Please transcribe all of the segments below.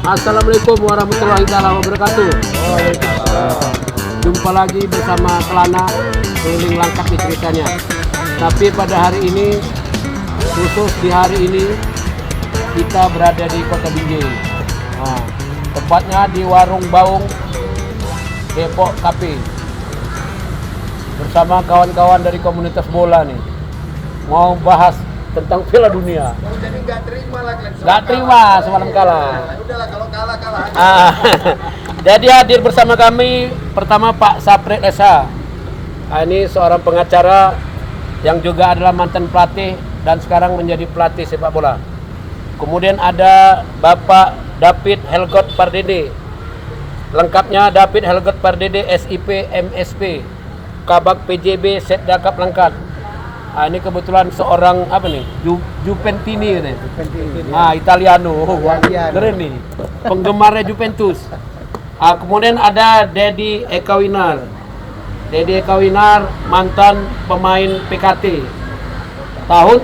Assalamualaikum warahmatullahi wabarakatuh. Jumpa lagi bersama Kelana keliling langkah di ceritanya. Tapi pada hari ini, khusus di hari ini, kita berada di Kota Binjai. Tepatnya di Warung Baung Depok Cafe. Bersama kawan-kawan dari komunitas bola nih. Mau bahas tentang Piala Dunia. Jadi nggak terima semalam kalah. Udahlah, kalau kalah. Jadi hadir bersama kami pertama Pak Sapril Esa. Ini seorang pengacara yang juga adalah mantan pelatih dan sekarang menjadi pelatih sepak bola. Kemudian ada Bapak David Helgot Pardede. Lengkapnya David Helgot Pardede SIP MSP Kabak PJB Setda Kapangkat. Ini kebetulan seorang Juventini nih. Italiano. Keren nih. Penggemarnya Juventus. Kemudian ada Dedi Ekawinar. Dedi Ekawinar mantan pemain PKT. Tahun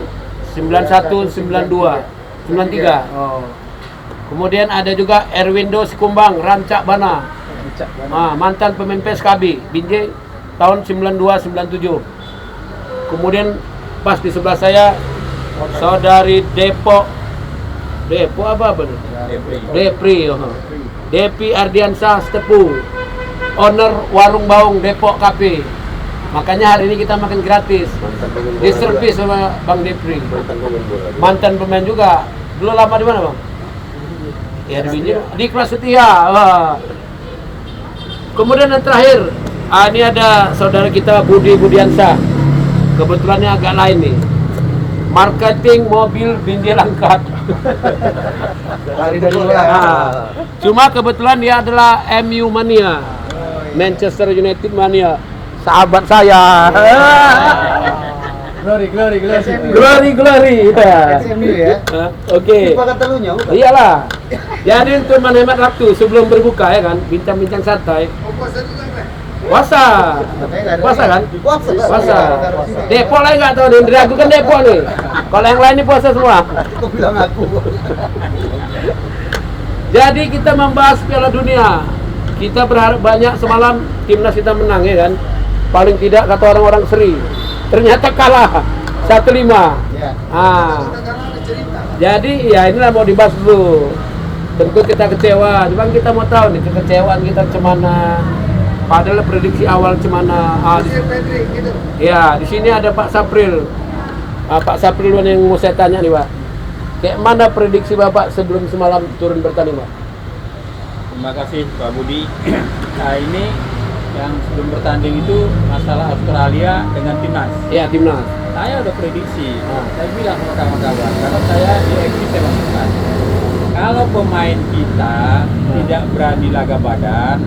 91, 92, 93. Kemudian ada juga Erwindo Sikumbang, Rancak Bana. Mantan pemain PSKB Binjai tahun 92, 97. Kemudian pas di sebelah saya saudari Depri Depi Ardiansa Stepu, owner Warung Baung Depok Cafe. Makanya hari ini kita makan gratis, diservis sama Bang Depri. Mantan pemain juga. Dulu lama di mana Bang? Ya di Binjai, di Kelas Setia. Kemudian yang terakhir, ini ada saudara kita Budi Budiansa. Kebetulannya agak lain nih. Marketing mobil Binjai Langkat. Cuma kebetulan dia adalah MU mania. Manchester United mania. Sahabat saya. Glory. SMU ya. Oke. Iyalah. Jadi untuk menghemat waktu sebelum berbuka ya kan, bincang-bincang santai. Puasa kan? Puasa. Depok lagi nggak tahu, diragukan Depok nih. Kalau yang lain ini puasa semua. Aku bilang aku. Jadi kita membahas Piala Dunia. Kita berharap banyak semalam timnas kita menang ya kan. Paling tidak kata orang-orang Seri. Ternyata kalah 1-5. Ya. Jadi ya inilah mau dibahas dulu. Tentu kita kecewa. Cuma kita mau tahu nih kekecewaan kita cemana. Padahal prediksi awal cemana. Ya, di sini ada Pak Sapril. Pak Sapril yang mau saya tanya nih, Pak. Kayak mana prediksi Bapak sebelum semalam turun bertanding, Pak? Terima kasih Pak Budi. Nah ini yang sebelum bertanding itu masalah Australia dengan timnas. Iya, timnas. Saya udah prediksi. Saya bilang sama kawan-kawan, karena saya di eksis sepak bola. Kalau pemain kita tidak berani laga badan,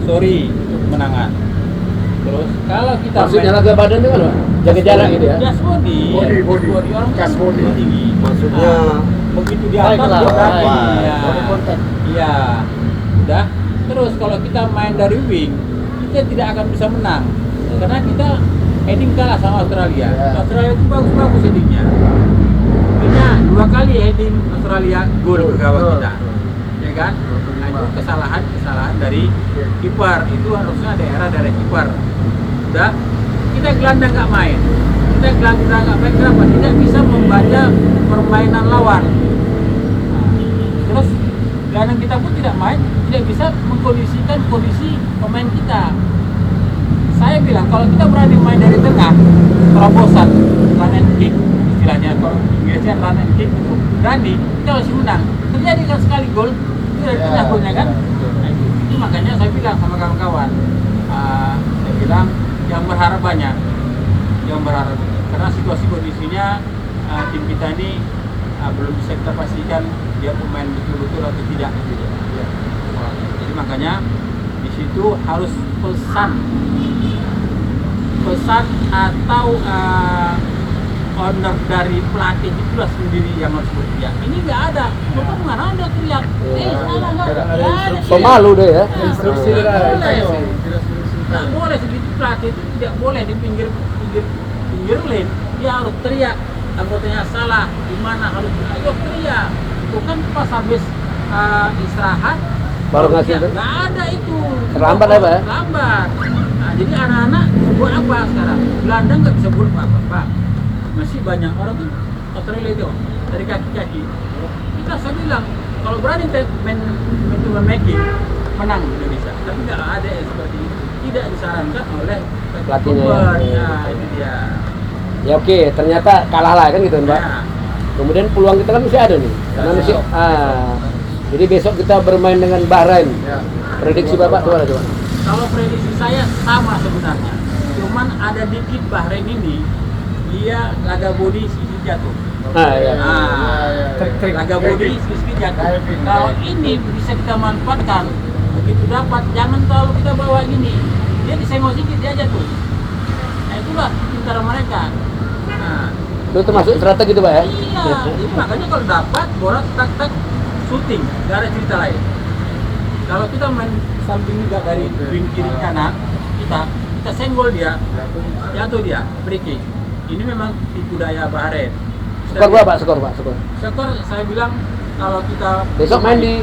sorry untuk kemenangan. Terus kalau kita maksudnya laga badan itu kan, jaga jarak gitu ya? Just body orang just body tinggi. Maksudnya begitu di atas dia berani. Iya. Udah. Terus kalau kita main dari wing, kita tidak akan bisa menang. Karena kita heading kalah sama Australia. Australia itu bagus headingnya. Kita 2 kali heading Australia gol ke gawang kita. Ya kan? Nah, itu kesalahan dari kiper. Itu harusnya daerah dari kiper. Udah, kita gelandang nggak main. kita gelandang nggak baik kenapa? Tidak bisa membaca permainan lawan. Nah, terus gelandang kita pun tidak bisa mengkondisikan kondisi pemain kita. Saya bilang kalau kita berani main dari tengah, terobosan, run and kick, istilahnya kalau Inggrisnya run and kick itu berani, kita masih menang. Terjadi kan sekali gol, itu dari tengah golnya kan. Nah, itu makanya saya bilang sama kawan-kawan, saya bilang yang berharap banyak, karena situasi kondisinya tim kita ini belum bisa kita pastikan dia pemain betul-betul atau tidak. Jadi makanya di situ harus pesan atau owner dari pelatih itulah sendiri yang harus bekerja. Ini nggak ada, bapak mana ada teriak, salah nggak ada. Pemalu deh ya. Instruksi Nggak boleh segitu, pelatih itu tidak boleh di pinggir lane, dia harus teriak. Anggotanya salah, di mana harus ayo teriak. Bukan pas habis istirahat Baru ngasih itu? nggak ada itu. Terlambat ya, Pak ya? Terlambat. Nah, jadi anak-anak buat apa sekarang? Gelandang nggak bisa buat apa, Pak. Masih banyak orang tuh Australia itu dari kaki-kaki. Saya bilang kalau berani main making menang Indonesia. Tapi nggak ada yang seperti itu. Tidak disarankan oleh Pelatihnya. Nah, itu dia. Ya oke, ternyata kalah lah kan gitu Mbak. Ya. Kemudian peluang kita kan masih ada nih. Karena masih jadi besok kita bermain dengan Bahrain. Prediksi Bapak gimana coba? Kalau prediksi saya sama sebenarnya. Cuman ada dikit Bahrain ini dia laga body sedikit jatuh. Iya. Laga body sedikit jatuh. Kalau ini bisa kita manfaatkan, begitu dapat jangan terlalu kita bawa gini. Dia disenggol sedikit dia jatuh. Nah itulah pintar mereka. Nah, Itu termasuk strategi itu Pak ya? iya, jadi makanya kalau dapat bola tak shooting, gak ada cerita lain. Kalau kita main samping juga dari wing kiri kanan, kita senggol dia, jatuh dia, breaking. Ini memang tipu daya Bahrain. Skor berapa Pak? Skor Saya bilang kalau kita besok main di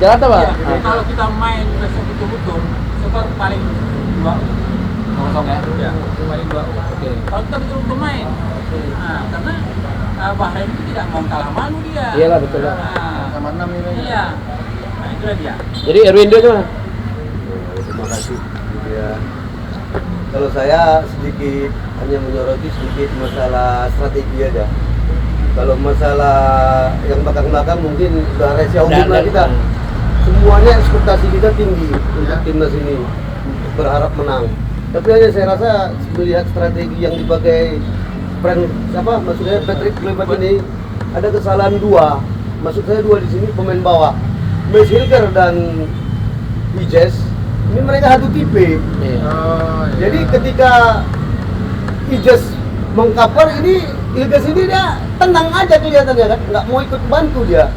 Jakarta Pak? Iya, kalau kita main besok betul-betul, skor paling 2-0 ya? Iya, paling 2-0. Oke. Kalau kita betul-betul main, nah, karena Bahrain itu tidak mau kalah malu dia. Iyalah betul lah. Sama 6 ini. Iya, nah itulah dia. Jadi Erwindo gimana? Terima kasih. Ya. Kalau saya sedikit hanya menyoroti sedikit masalah strategi aja. Kalau masalah yang belakang-belakang mungkin sudah rahasia umum lah kita. Semuanya ekspektasi kita tinggi untuk timnas ini berharap menang. Tapi hanya saya rasa melihat strategi yang dipakai maksudnya Patrick Kluivert ini ada kesalahan dua. Maksud saya dua di sini pemain bawah, Max Hilger dan Ijes. Ini mereka satu tipe. Jadi ketika Ijes mengcover ini, Hilger sini dia tenang aja kelihatannya kan, nggak mau ikut bantu dia.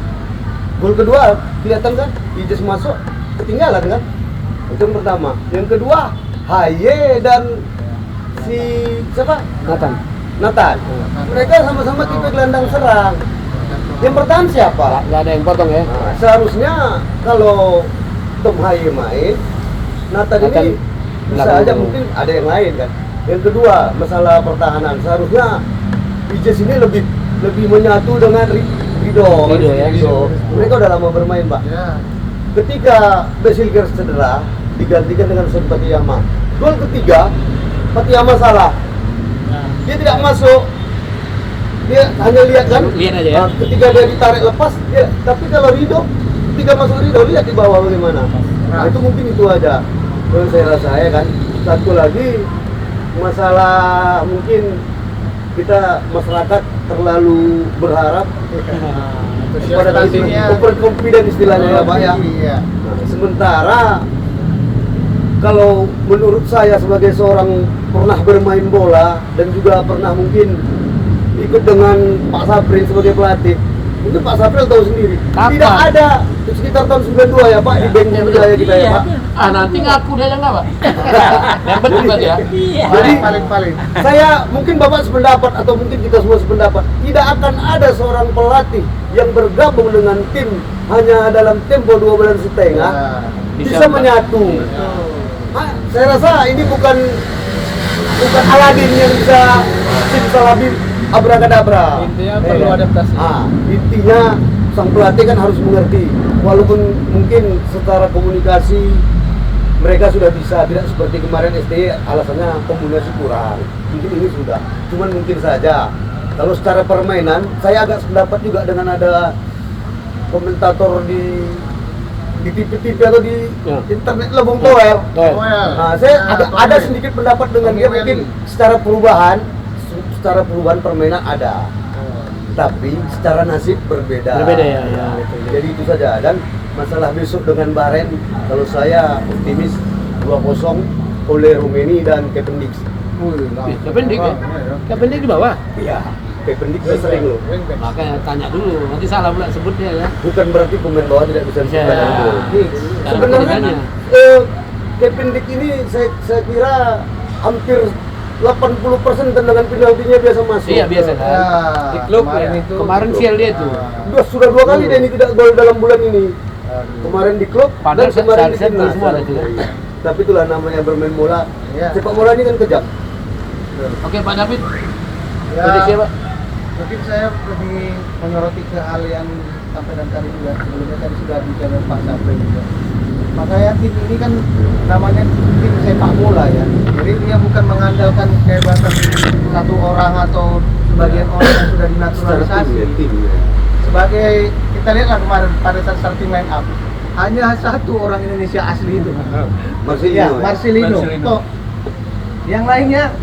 Gol kedua kelihatan kan, Ijes masuk ketinggalan kan. Itu yang pertama. Yang kedua, Haye dan si siapa? Nathan. Mereka sama-sama tipe gelandang serang. Yang bertahan siapa? Nggak ada yang potong ya? Nah, seharusnya kalau Tom Haye main, Nathan ini bisa belakang aja dulu. mungkin ada yang lain kan. Yang kedua, masalah pertahanan. Seharusnya Ijes ini lebih menyatu dengan Rido ya. Mereka udah lama bermain, Pak. Ketika Basilger cedera, digantikan dengan Son Patiyama. Gol ketiga, Patiyama salah. Dia tidak masuk. Dia hanya lihat kan? Lihat aja ya. Ketika dia ditarik lepas, dia. Tapi kalau Rido, ketika masuk Rido, lihat di bawah bagaimana. Nah, itu mungkin itu aja. Yang saya rasa ya kan. Satu lagi masalah mungkin kita masyarakat terlalu berharap pada overconfident istilahnya ya Pak ya. Nah, sementara kalau menurut saya sebagai seorang pernah bermain bola dan juga pernah mungkin ikut dengan Pak Sapril sebagai pelatih, itu Pak Sapril tahu sendiri. Kapan? Tidak ada sekitar tahun 92 ya Pak di Bengkulu Jaya kita ya Pak. Nanti ngaku dia yang nggak Pak? Yang betul berarti ya? Jadi paling saya mungkin Bapak sependapat atau mungkin kita semua sependapat, tidak akan ada seorang pelatih yang bergabung dengan tim hanya dalam tempo 2 bulan setengah bisa menyatu. Saya rasa ini bukan Aladin yang bisa simsalabim abrakadabra. Intinya perlu adaptasi. Intinya sang pelatih kan harus mengerti, walaupun mungkin secara komunikasi mereka sudah bisa, tidak seperti kemarin STY alasannya komunikasi kurang. Mungkin ini sudah, cuman mungkin saja. Kalau secara permainan, saya agak sependapat juga dengan ada komentator di TV atau di internet lah, Bung Toel. Nah, saya ada sedikit pendapat dengan dia, mungkin secara perubahan permainan ada. Tapi secara nasib berbeda. Berbeda ya. Jadi itu saja. Dan masalah besok dengan Bahrain, kalau saya optimis 2-0 oleh Romeni dan Kevin Dix. Kevin Dix ya? Kevin Dix di bawah? Iya, Kevin Dix sering loh. Makanya tanya dulu, nanti salah pula sebutnya ya. Bukan berarti pemain bawah tidak bisa menciptakan gol. Sebenarnya Kevin Dix ini saya kira hampir 80% tendangan penaltinya biasa masuk. Iya, biasa kan. Di klub ya. Kemarin sial dia itu. Sudah 2 kali dia ini tidak gol dalam bulan ini. Kemarin di klub Padahal dan kemarin di seharusnya timnas. semua itu kan. Tapi itulah namanya bermain bola. Iya. Sepak bola ini kan kejam. Oke Pak David, Ya, prediksi apa? mungkin saya lebih menyoroti ke hal yang sampaikan tadi juga. Sebelumnya tadi sudah bicara Pak Sapri juga. Makanya tim ini kan namanya tim sepak bola ya. Jadi dia bukan mengandalkan kehebatan satu orang atau sebagian orang yang sudah dinaturalisasi. Sebagai kita lihatlah kemarin pada saat starting line up, hanya satu orang Indonesia asli itu. Marcelino. Toh, yang lainnya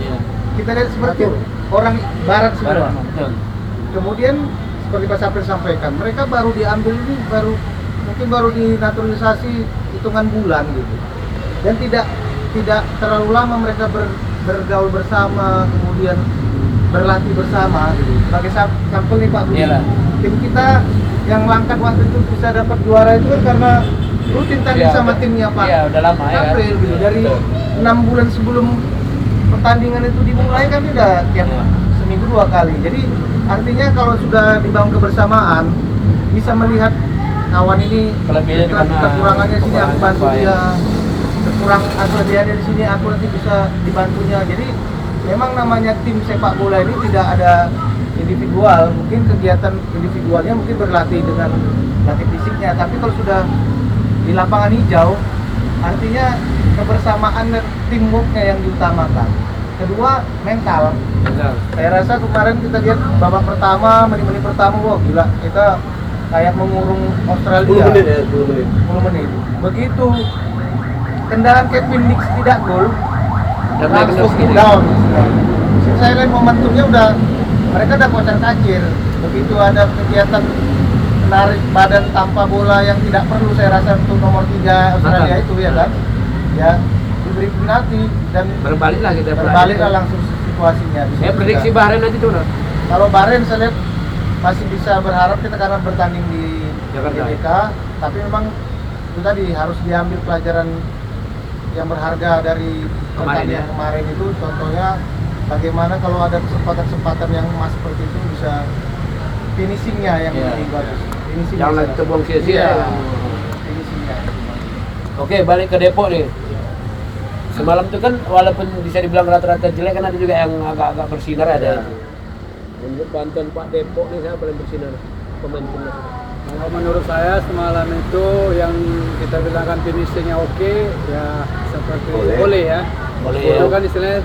kita lihat seperti orang barat semua. Kemudian seperti Pak Sapri sampaikan, mereka baru diambil ini mungkin baru dinaturalisasi hitungan bulan gitu. Dan tidak terlalu lama mereka bergaul bersama, kemudian berlatih bersama gitu. Sebagai sampel nih Pak Budi. Tim kita yang langkat waktu itu bisa dapat juara itu kan karena rutin tanding sama timnya Pak. Iya, udah lama ya. April gitu. Dari 6 bulan sebelum pertandingan itu dimulai kan udah tiap seminggu 2 kali. Jadi artinya kalau sudah dibangun kebersamaan, bisa melihat kawan ini kekurangannya sini aku bantu dia, kekurang atau dia ada di sini aku nanti bisa dibantunya. Jadi memang namanya tim sepak bola ini tidak ada individual, mungkin kegiatan individualnya mungkin berlatih dengan latih fisiknya, tapi kalau sudah di lapangan hijau artinya kebersamaan dan teamworknya yang diutamakan. Kedua, mental. Saya rasa kemarin kita lihat babak pertama, menit-menit pertama, wah gila, kita kayak mengurung Australia. 10 menit. Begitu tendangan Kevin Dix tidak gol, langsung down. Saya lihat momentumnya udah, mereka udah kocar kacir. Begitu ada kegiatan menarik badan tanpa bola yang tidak perlu, saya rasa untuk nomor 3 Australia itu ya kan, ya diberi penalti dan Berbaliklah kita. berbaliklah langsung situasinya. Saya prediksi Bahrain nanti tuh. Kalau Bahrain saya lihat masih bisa berharap kita karena bertanding di Jakarta. GBK, tapi memang itu tadi harus diambil pelajaran yang berharga dari pertandingan kemarin itu. Contohnya bagaimana kalau ada kesempatan-kesempatan yang emas seperti itu bisa finishingnya yang lebih bagus. Finishingnya Jangan lagi terbuang sia-sia. Finishingnya. Oke, balik ke Depok nih. Semalam itu kan walaupun bisa dibilang rata-rata jelek, kan ada juga yang agak-agak bersinar ada. Menurut bantuan Pak Depok nih, saya paling bersinar pemain timnas. Kalau menurut saya semalam itu yang kita bilangkan finishingnya oke, ya seperti boleh ya. Boleh Itu ya. kan istilahnya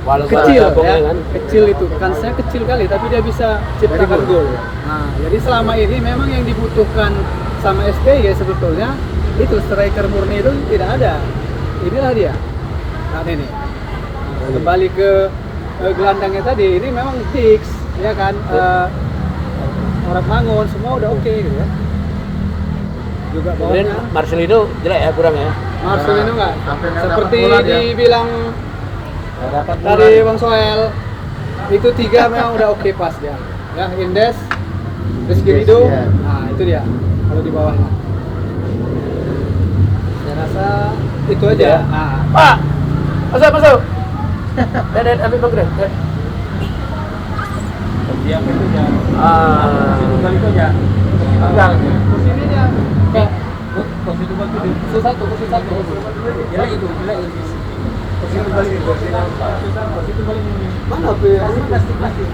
Walaupun kecil ada ya, kan. kecil itu kan saya kecil kali, tapi dia bisa ciptakan gol. Nah, jadi selama ini memang yang dibutuhkan sama STY sebetulnya itu striker murni itu tidak ada. Inilah dia. Nah ini. Nah, kembali ke gelandangnya tadi, ini memang Dix, ya kan. Orang Mangun semua udah oke gitu ya. Juga Kemudian bawahnya Marcelino jelek ya, kurang ya. Marcelino enggak Sampai nggak seperti dapat bola dia. dibilang tadi Bang Soel, itu 3 memang udah oke pas dia. Ya, Indes, Rizky Ridho, iya. nah itu dia kalau di bawahnya. Saya rasa itu aja. Ya. Nah, Pak, masuk. Dan ambil background. Diam itu jangan. Ah, Kali itu aja. enggak. kursi ini aja. Posisi itu bagus. Kursi satu. Jelek itu. Mana be?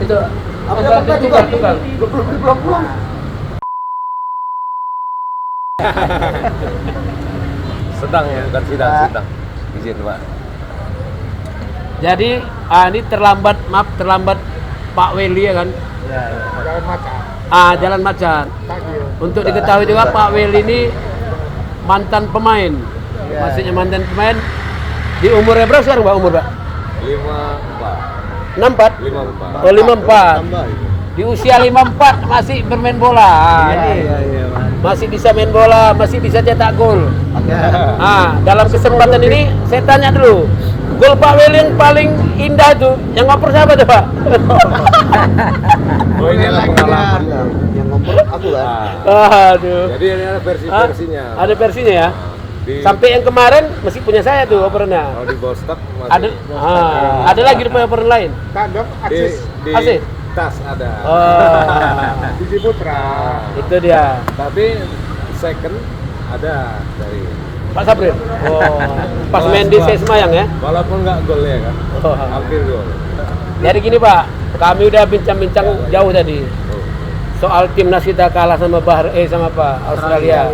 Itu Apa itu tukar. Belum. Sedang ya, bukan sidang, sedang. Izin Pak. Jadi ini terlambat Pak Weli ya kan? Jalan Macan. Untuk diketahui juga Pak Weli ini mantan pemain. Maksudnya mantan pemain. Di umurnya berapa sekarang Pak umur Pak? 54. 64? 54. Oh 54. Di usia 54 masih bermain bola. Masih bisa main bola, masih bisa cetak gol. Dalam kesempatan ini saya tanya dulu, gol Pak Weli yang paling indah itu yang ngoper siapa tuh Pak? Oh ini adalah pengalaman. Yang ngoper aku kan. Aduh. Jadi ini ada versi-versinya. Ada versinya ya. Di, Sampai yang kemarin masih punya saya tuh operannya. kalau di Bostak Ada masih ada lagi punya operan lain. di Akses. tas ada. Biji Putra. Itu dia. Tapi second ada dari Pak Sabrin. Pas main di Semayang ya. walaupun nggak gol ya kan. Hampir gol. Jadi gini Pak, kami udah bincang-bincang jauh tadi soal timnas kita kalah sama sama Australia.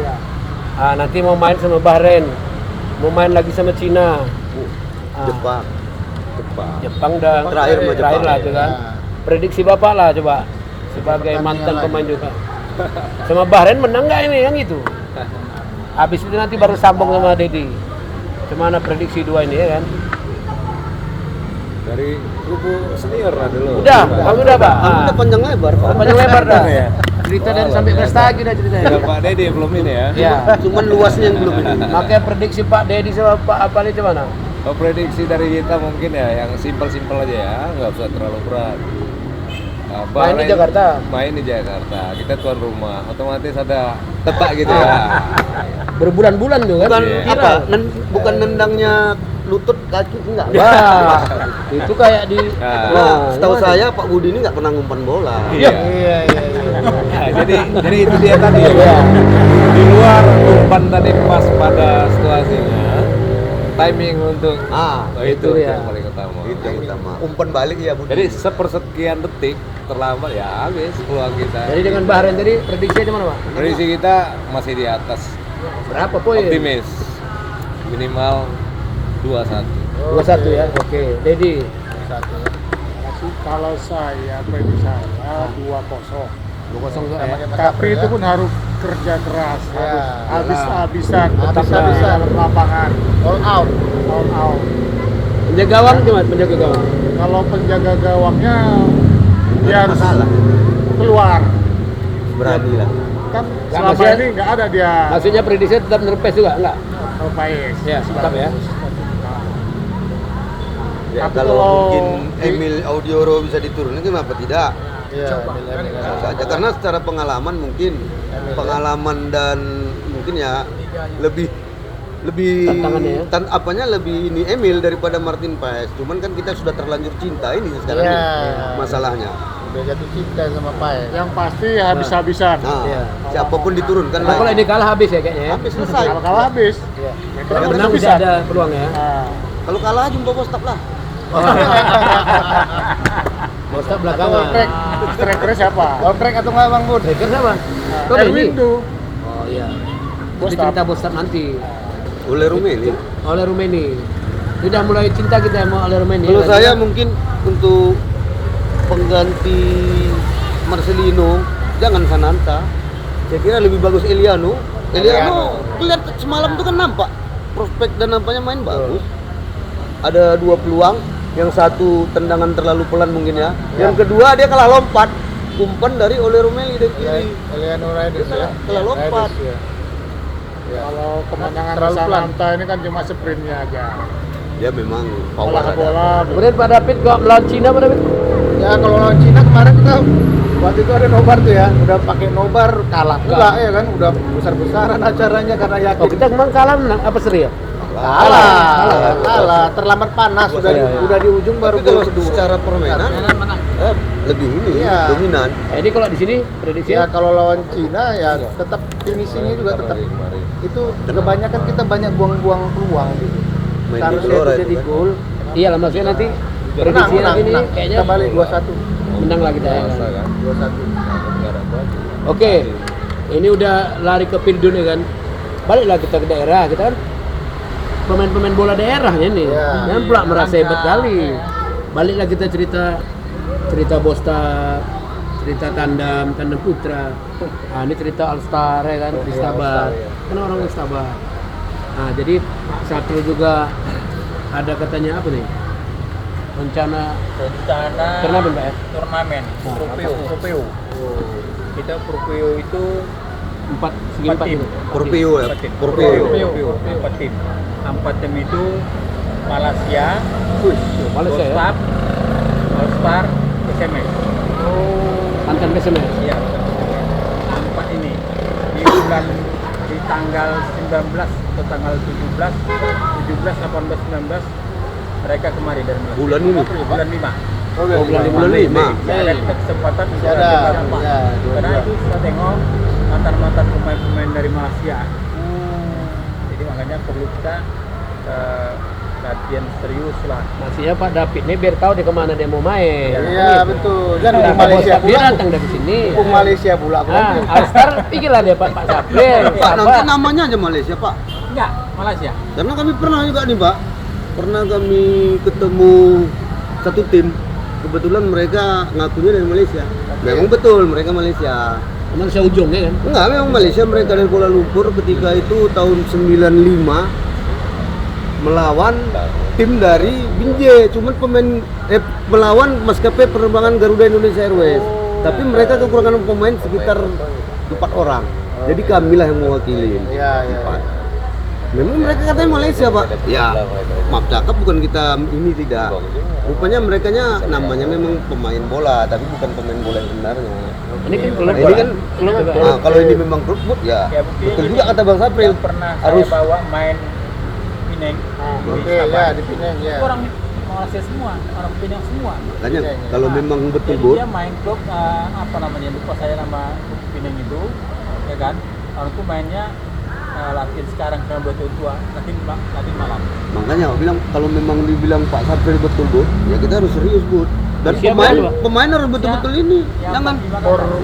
Nanti mau main sama Bahrain, mau main lagi sama Cina, Jepang. Jepang dan Terakhir sama Jepang. lah itu kan. Prediksi Bapak lah coba sebagai mantan pemain juga. Sama Bahrain menang nggak ini yang itu? Habis itu nanti baru sambung sama Dedi. Gimana prediksi dua ini ya kan? Dari kubu senior lah dulu. Udah, kami udah Pak. Udah panjang lebar, Pak. Panjang lebar dah. Cerita dan sampai prestasi dah ceritanya. Ya, Pak Dede belum ini ya. Ya. Cuman luasnya yang belum ini. Makanya prediksi Pak Dedi sama Pak Apali gimana? Oh, prediksi dari kita mungkin ya yang simpel-simpel aja ya, nggak usah terlalu berat. Main di Jakarta. Main di Jakarta. Kita tuan rumah, otomatis ada tetak gitu ya. Berbulan-bulan tuh kan? Bukan Iya. apa? Bukan nendangnya lutut kaki enggak. Wah, itu kayak di. Nah, Setahu saya Pak Budi ini nggak pernah ngumpan bola. Iya. Nah, jadi itu dia tadi ya. Di luar umpan tadi pas pada situasinya, timing untuk itu dia. yang paling utama. Itu yang utama. Umpan balik ya Budi. Jadi sepersekian detik terlambat ya habis peluang kita. Jadi dengan Bahrain tadi prediksinya gimana Pak? prediksi kita masih di atas. Berapa poin? Optimis. Minimal 2-1. 2-1 ya. Oke, Dedi. Kalau saya prediksi saya 2-0. 2-0 juga ya. Tapi itu pun harus kerja keras, harus habis-habisan, Habis-habisan. dalam lapangan, all out. Penjaga gawang gimana? Penjaga gawang. Kalau penjaga gawangnya dia harus keluar. Berani lah. Kan Nggak, selama maksudnya- ini nggak ada dia Maksudnya prediksinya tetap nerpes juga enggak? terbaik. Ya, tetap ya. Ya, Tapi kalau kalau mungkin Emil Audioro bisa diturunin kenapa tidak? Coba. Bisa saja karena secara pengalaman mungkin pengalaman dan mungkin ya lebih Tantangannya ya? apanya lebih ini Emil daripada Martin Paes. Cuman kan kita sudah terlanjur cinta ini sekarang Iya. nih, masalahnya. Udah jatuh cinta sama Paes. Yang pasti habis-habisan. Nah, Iya. siapapun diturunkan Nah, kalau ini kalah habis ya kayaknya ya. habis selesai. Kalau kalah habis. Kalau menang bisa ada peluang ya. Nah, Kalau kalah jumpa Bostap lah. Bostap atau belakangan. striker siapa? Oltrek atau nggak Bang Bud? Striker siapa? Kok Erwin ini? tuh. Oh iya. Bostap. Kita cerita Bostap nanti. Oleh Rumeli. Oleh Rumeni. Sudah mulai cinta kita sama oleh Rumeni. Kalau saya mungkin untuk pengganti Marcelino jangan Sananta. Saya kira lebih bagus Eliano. Eliano lihat semalam tuh kan nampak prospek dan nampaknya main bagus. Ada dua peluang, yang satu tendangan terlalu pelan mungkin ya. Yang kedua dia kalah lompat, umpan dari Ole Romeli dari kiri. Eliano Raides ya. Kalah lompat. Kalau kemenangan Terlalu pelan. Sananta ini kan cuma sprintnya aja. Dia memang power Bola ada. bola. Kemudian Pak David kok melawan Cina Pak David? Ya kalau lawan Cina kemarin kita waktu itu ada nobar tuh ya, udah pakai nobar kalah pula ya kan, udah besar-besaran acaranya karena yakin. Oh kita kemarin kalah menang apa seri ya? Kalah, terlambat panas, udah Iya, iya. udah di ujung baru Tapi kalau gol kedua. secara permainan lebih ini Iya. dominan. Ini kalau di sini prediksi Ya kalau lawan Cina ya tetap finishingnya juga tetap itu kebanyakan kita banyak buang-buang peluang gitu. Main di Seharusnya Gelora itu itu jadi kan. gol. Iya lah maksudnya nanti Menang, prediksinya menang, ini menang. kayaknya Kita balik 2-1. menang lah kita ya. Masa kan 2-1. nggak ada buat. Oke, ini udah lari ke Pirdun ya kan. Baliklah kita ke daerah, kita kan pemain-pemain bola daerahnya nih. Iya. Jangan pula merasa hebat kali. Baliklah kita cerita Bostad, cerita Tandam Putra. Nah, ini cerita Alstar ya kan, di Stabat. Kan orang di Stabat. Nah, jadi Satrio juga ada katanya apa nih? Rencana kenapa Mbak ya? turnamen Propeo. Kita Propeo itu 4 tim. ini. Propio ya. 4 tim. Propio. 4 tim. 4 tim itu Malaysia, Malaysia ya. Bostad, All-Star, SMS. Mantan PSMS. Iya, 4 ini di tanggal 19 atau tanggal 17, 18, 19 mereka kemari dari Malaysia. Bulan ini? Bulan 5. Oh, Bulan 5. Ada kesempatan Masih bisa ada, siapa. ya, Karena dua-dua. itu saya tengok mantan pemain-pemain dari Malaysia. Jadi makanya perlu kita latihan serius lah. Masih ya Pak David nih biar tahu dia kemana dia mau main. Iya, betul. Dan Sudah di Malaysia dia pula. datang dari sini. Hukum Malaysia pula. Nah, Alstar pikirlah dia Pak Sabril. Pak, nanti namanya aja Malaysia, Pak. Enggak, Malaysia. Karena kami pernah juga nih, Pak. Pernah kami ketemu satu tim. Kebetulan mereka ngakunya dari Malaysia. Memang betul mereka Malaysia. Malaysia ujung ya kan. Enggak, memang Malaysia, mereka dari Kuala Lumpur ketika itu tahun 95 melawan tim dari Binjai, cuman melawan maskapai penerbangan Garuda Indonesia Airways. Tapi mereka kekurangan pemain sekitar 4 orang. Jadi kamilah yang mewakili. Iya, iya. Memang mereka katanya Malaysia, Pak. Ya, maaf cakap bukan kita ini tidak. Rupanya merekanya namanya memang pemain bola, tapi bukan pemain bola yang sebenarnya. Ini kan klub. Nah, ini kan klub. kalau ini memang klub ya, Ya, buktinya betul gini, juga kata Bang Sapril. yang pernah Harus saya bawa main Pineng. Oke, ya di Pinang ya. Itu orang Malaysia semua, orang Pineng semua. makanya Iya, iya. kalau Nah, memang betul jadi Bud, dia main klub apa namanya, lupa saya nama klub Pineng itu, ya kan? Orang itu mainnya latihan sekarang karena udah tua, latihan malam. makanya aku bilang kalau memang dibilang Pak Sapril betul Bud, ya kita harus serius Bud. Dan Usia berapa? pemain harus betul-betul ini. Jangan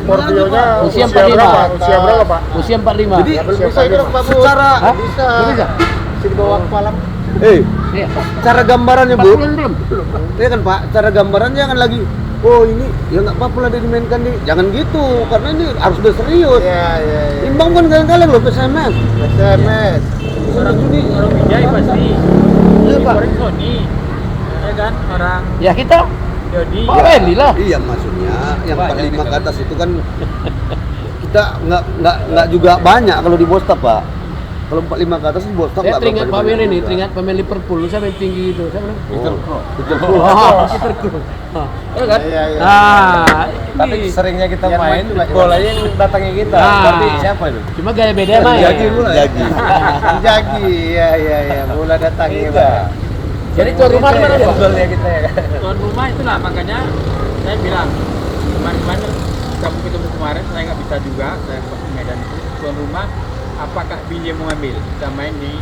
Portionya Usia usia 45. berapa? Usia berapa, Pak? Usia 45. Jadi Bisa itu Pak Bud. secara Hah? Bisa. Bisa? Bisa dibawa ke malam. Iya. cara gambarannya 4 Bud. bulan belum? Ya kan Pak, cara gambarannya jangan lagi oh ini ya nggak apa-apa lah dia dimainkan nih. Jangan gitu, karena ini harus udah serius. Iya, iya, iya. Imbang kan kalian-kalian loh PSMS. SMS. Orang Binjai pasti. Iya, Pak. Orang Sony, ya kan? Orang Ya kita Jody. Pak Wendy lah. Iya maksudnya yang Banyak 45 ke kita. atas itu kan kita nggak juga banyak kalau di Bostad Pak. Kalau 45 ke atas di Bostad Saya nggak teringat berapa Pak banyak Wendy nih, juga. teringat pemain Liverpool siapa yang tinggi itu? Siapa namanya? Peter Crouch. Peter Crouch. Ya kan? Iya, iya. Nah, Tapi ini. seringnya kita Yang main, main juga bolanya yang datangi kita. Nah. Tapi siapa itu? Cuma gaya beda mah ya. Jagi pula. Jagi. Jagi, iya, iya, iya. Bola datang ya, Iya. Pak. Jadi tuan rumah di mana Pak? Golnya kita ya kan. Tuan rumah itulah, makanya saya bilang kemarin kamu ketemu kemarin saya nggak bisa juga, saya ke Medan itu tuan rumah, apakah Binjai mau ambil kita main di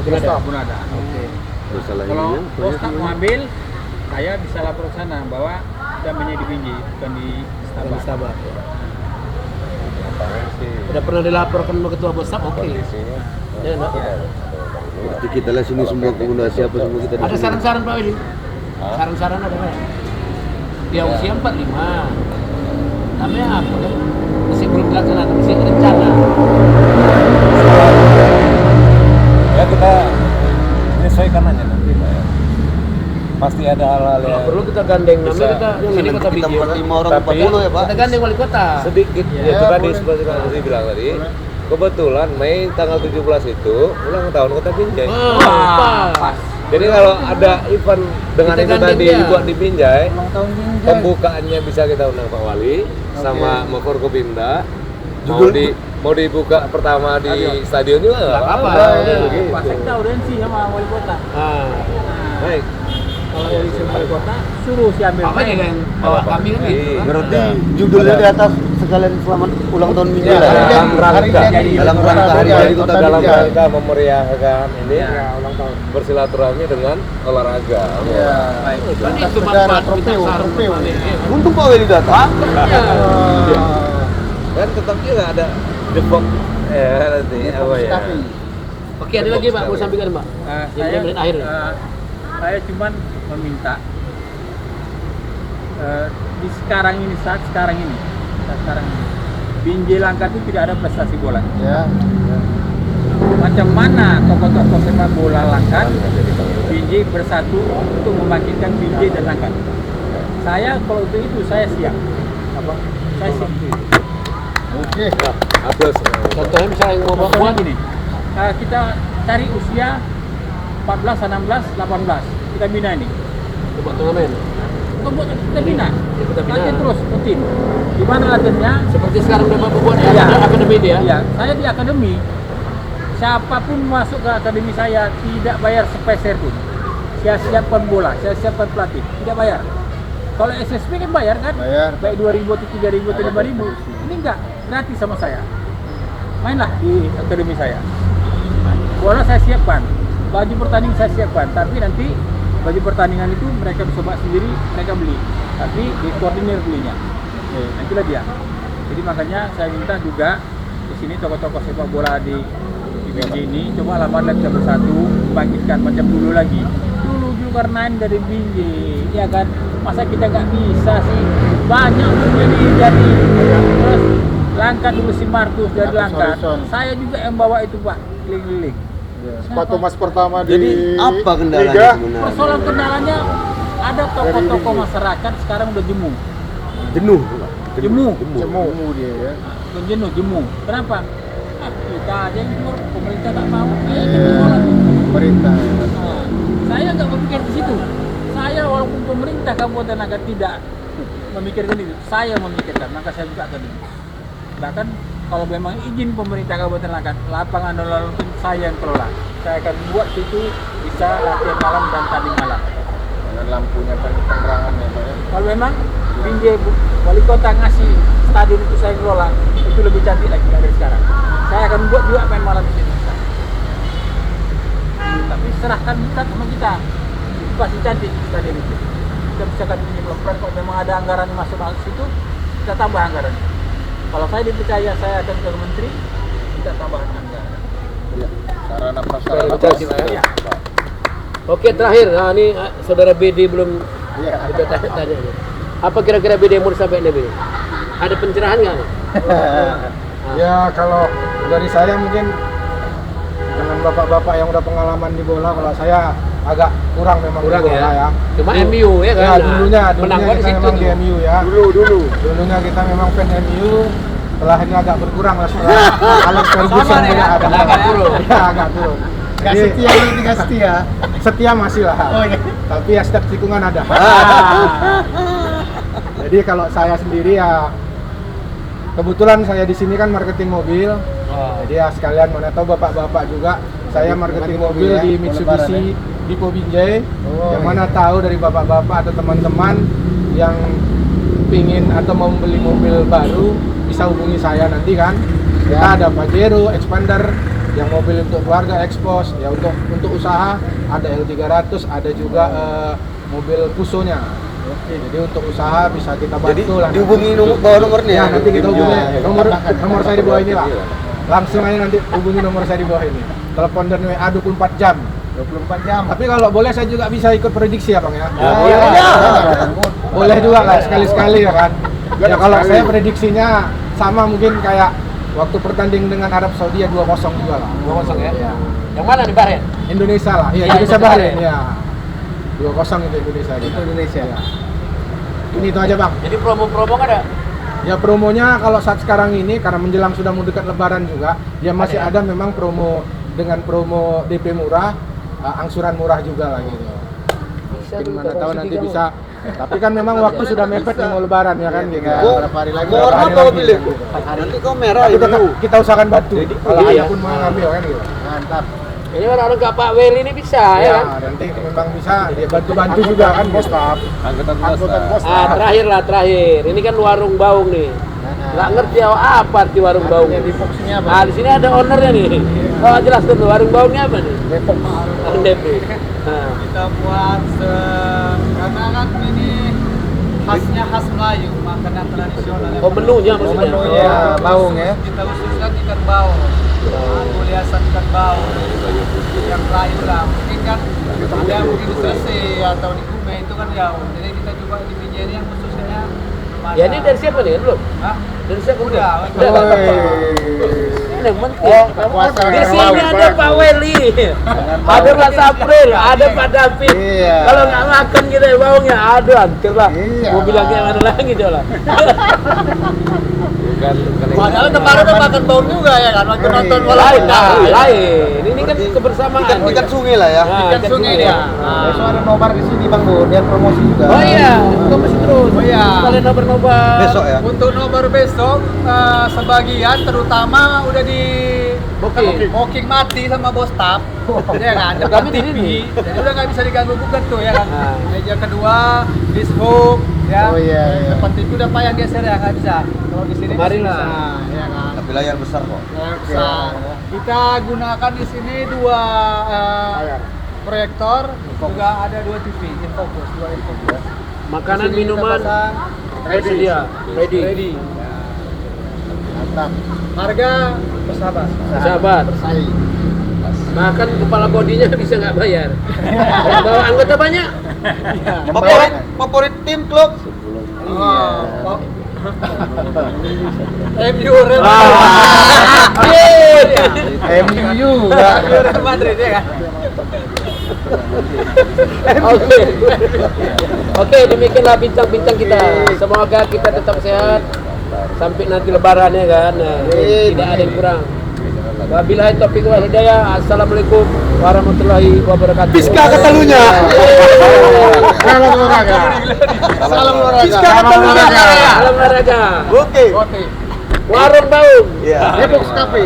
Bunada. Oke. Masalah Kalau ininya, Bostad mau ambil, saya bisa lapor ke sana bahwa kita mainnya di Binjai bukan di Sabar. Stabat. Sabar. Udah pernah dilaporkan sama ketua Bostad? Oke. Ya, enggak? Berarti kita lah sini semua komunikasi apa semua kita. di Ada sini. saran-saran Pak Wendy? Saran-saran ada nggak? Dia usia 45. Namanya apa kan? Masih belum dilaksanakan, masih rencana. Ya kita menyesuaikan aja nanti Pak ya. Pasti ada hal-hal Kalau yang perlu kita gandeng namanya Bisa. kita Jangan sini nanti kota kita Binjai. 45 orang Tapi- 40 ya Pak. Kita gandeng wali kota. sedikit Ya, ya, itu tadi boleh. seperti yang saya bilang tadi. Kebetulan Mei tanggal 17 itu ulang tahun Kota Binjai. Pas. Jadi kalau ada event dengan Kita itu gandeng tadi dia. dibuat di Binjai, Ulang tahun Binjai. pembukaannya bisa kita undang Pak Wali sama Forkopimda. Mau Judul- mau dibuka pertama di stadion juga nggak Nggak apa-apa. apa-apa. Iya, Gitu. Pas kita audiensi sama wali kota. Ah. Baik. kalau polisi wali kota suruh si ambil Makanya frame. yang bawa kami kan gitu. Berarti judulnya di atas sekalian selamat ulang tahun Binjai Ya, lah. dalam rangka Dalam rangka hari jadi kota dalam Binjai. rangka memeriahkan ini Ya. ulang tahun bersilaturahmi dengan olahraga. Iya. Kan itu Saudara, manfaat trofeo, kita sarung trofeo. kembali. Untung Pak Weli datang. Iya. Dan tetap juga ada depok nanti apa ya? Tapi Oke, ada lagi Pak, mau sampaikan Pak? Yang Saya menit akhir. saya cuman meminta di sekarang ini saat sekarang ini Binjai Langkat itu tidak ada prestasi bola. ya. Macam mana tokoh-tokoh sepak bola Langkat Binjai bersatu untuk membangkitkan Binjai dan Langkat. Saya kalau untuk itu saya siap. Saya siap untuk itu. Oke. Ada Contohnya misalnya yang mau Contohnya buat gini, kita cari usia 14, 16, 18. Kita bina ini. buat turnamen. Kita bina. Ya, kita bina. Latihan terus, rutin. Di mana latihannya? Seperti sekarang udah Bapak buat Iya. akademi dia. Iya, saya di akademi. Siapapun masuk ke akademi saya tidak bayar sepeser pun. Saya siapkan bola, saya siapkan pelatih, tidak bayar. Kalau SSB kan bayar kan? Bayar. Baik 2.000 atau 3.000 atau 5.000. Ini enggak, gratis sama saya. Mainlah di akademi saya. Bola saya siapkan, baju pertandingan saya siapkan, tapi nanti baju pertandingan itu mereka bisa bawa sendiri, mereka beli. Tapi dikoordinir belinya. Nah, itulah dia. Jadi makanya saya minta juga di sini tokoh-tokoh sepak bola di Binjai ini coba lamarlah kita bersatu, bangkitkan macam dulu lagi. Dulu Zulkarnain dari Binjai, ya kan? Masa kita nggak bisa sih? Banyak jadi terus Langkat dulu si Markus dari Markus Langkat. Horizon. Saya juga yang bawa itu Pak, keliling-keliling. Sepatu emas pertama di Jadi apa kendalanya Liga. sebenarnya? Persoalan kendalanya ada tokoh-tokoh masyarakat sekarang udah jemu. Jenuh. Jemu. Jemu dia ya. Jenuh, jemu. Kenapa? Kita aja yang timur, pemerintah tak mau. Ayo Pemerintah. saya nggak berpikir di situ. Saya walaupun pemerintah Kabupaten Langkat tidak memikirkan itu, saya memikirkan, maka saya buka akademi. Bahkan kalau memang izin pemerintah Kabupaten Langkat, lapangan lalu lintas saya yang kelola. Saya akan buat situ bisa latihan malam dan tanding malam. Dengan lampunya penerangan ya Pak ya. Kalau memang Binjai wali kota ngasih stadion itu saya kelola, itu lebih cantik lagi dari sekarang. Saya akan buat juga main malam di situ. Tapi serahkan kita sama kita, itu pasti cantik stadion itu. Kita bisa kan ini belum kalau memang ada anggaran yang masuk ke situ, kita tambah anggaran. Kalau saya dipercaya saya akan ke menteri, kita tambahkan anggaran. Sarana prasarana. Ya. Oke, terakhir. Nah, ini saudara BD belum Iya. kita tanya. Apa kira-kira BD yang mau disampaikan BD? Ada pencerahan nggak? Ya kalau dari saya mungkin dengan bapak-bapak yang udah pengalaman di bola, kalau saya agak kurang memang Kurang di bola ya. Cuma MU ya kan? Ya dulunya Menang gua di kita situ memang di tuh. MU ya. Dulunya kita memang fan MU. Setelah ini agak berkurang lah setelah Alex Ferguson nih, juga ada. agak turun. Ya agak turun. Jadi, setia. Setia masih lah. Tapi ya setiap tikungan ada. Jadi kalau saya sendiri ya kebetulan saya di sini kan marketing mobil. Jadi ya sekalian mana tahu bapak-bapak juga saya marketing mobil di Mitsubishi Dipo Binjai. Yang mana tahu dari bapak-bapak atau teman-teman yang pingin atau mau beli mobil baru bisa hubungi saya nanti kan. Kita ada Pajero, Expander, yang mobil untuk keluarga, Expos, ya untuk usaha ada L300, ada juga mobil Pusonya. Jadi untuk usaha bisa kita Jadi bantu lah. dihubungi bawah nomornya. Ya, nanti kita hubungi. Iya. Nomor saya di bawah ini lah. Langsung aja nanti hubungi nomor saya di bawah ini. Telepon dan WA 24 jam. 24 jam. Tapi kalau boleh saya juga bisa ikut prediksi ya, Bang ya. Boleh juga lah sekali-sekali ya kan. Ya kalau saya prediksinya sama mungkin kayak waktu pertanding dengan Arab Saudi ya 2-0 juga lah. 2-0 ya? Iya. Yang mana di Bahrain? Indonesia lah. Iya, Ya, Indonesia Indonesia Bahrain ya. 2-0 itu Indonesia. Itu Indonesia. Ya. Ini itu aja, Bang. Jadi promo-promo kan ada? Ya promonya kalau saat sekarang ini karena menjelang sudah mau dekat Lebaran juga, ya masih ada memang promo dengan promo DP murah, angsuran murah juga lah gitu. Mungkin mana tahu nanti bisa. Tapi kan memang waktu sudah mepet nih mau Lebaran ya kan gitu. Berapa hari lagi? Mau apa kau pilih? Nanti kau merah Tapi itu. tetap kita usahakan bantu. Kalau iya. ada pun mau ngambil kan gitu. Mantap. Ini orang-orang kayak Pak Wel ini bisa ya kan? nanti memang bisa dia bantu-bantu juga kan bos staf. Angkutan Angkutan bos Terakhir. Ini kan warung baung nih. Nggak ngerti apa arti warung baung. Di Fox-nya apa? Ah, di sini ada ownernya nih. Oh, jelas tuh warung baungnya apa nih? Depok. Warung Depok. Nah, Kita buat karena kan ini khas Melayu, makanan tradisional. oh menunya maksudnya. Menunya baung ya. Kita khususkan ikan baung. Kuliasan ikan baung yang Melayu lah. Mungkin kan ada mungkin di Sulawesi atau di Kume itu kan jauh. Jadi kita coba di Pinjani yang khususnya. Ya ini dari siapa nih? Belum? Hah? Dari siapa? Udah. Ini yang penting. Puasa Di sini ada Pak Weli, ada Pak Sapril, ada Pak David. Iya. Kalau nggak makan gitu ya baunya, aduh hancur lah. Iya. Mau bilang kayak mana lagi dia lah. Padahal kemarin udah makan baung juga ya kan waktu nonton bola. Lain. Ini kan kebersamaan. Ikan sungai lah ya. Nah, Ikan sungai dia. Besok ada nobar di sini Bang Bun, dia promosi juga. Oh iya, promosi terus. Oh iya. Kalian nobar-nobar. Besok ya. Untuk nobar besok sebagian terutama udah di booking mati sama bos staff. Ya kan, depan Kami di TV. sini. Jadi udah nggak bisa diganggu gugat tuh ya kan. Nah. Meja kedua, dishook ya. Oh iya. Depan TV udah payah geser ya nggak bisa. Kalau di sini Kemarin bisa, lah. ya kan. Tapi layar besar kok. Besar. Kita gunakan di sini dua proyektor, juga ada dua TV infocus, dua infocus. Makanan, Di sini kita minuman, pasang tersedia. Ready. ready. Mantap. Harga bersahabat. Sahabat. Bersaing. Bahkan kepala bodinya bisa nggak bayar. Bawa anggota banyak. Favorit tim klub. Oh, MU Real MU juga. Real Madrid ya kan. Oke, demikianlah bincang-bincang kita. Semoga kita tetap sehat sampai nanti lebaran ya kan. Nah, tidak ada yang kurang. Wabillahi taufiq wal hidayah. Assalamualaikum warahmatullahi wabarakatuh. Piska Katalunya. Salam olahraga. Salam olahraga. Piska Katalunya. Salam olahraga. Oke. Warung baung. Iya. Depok Cafe.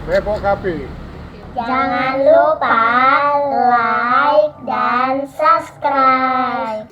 Depok Cafe. Jangan lupa like dan subscribe.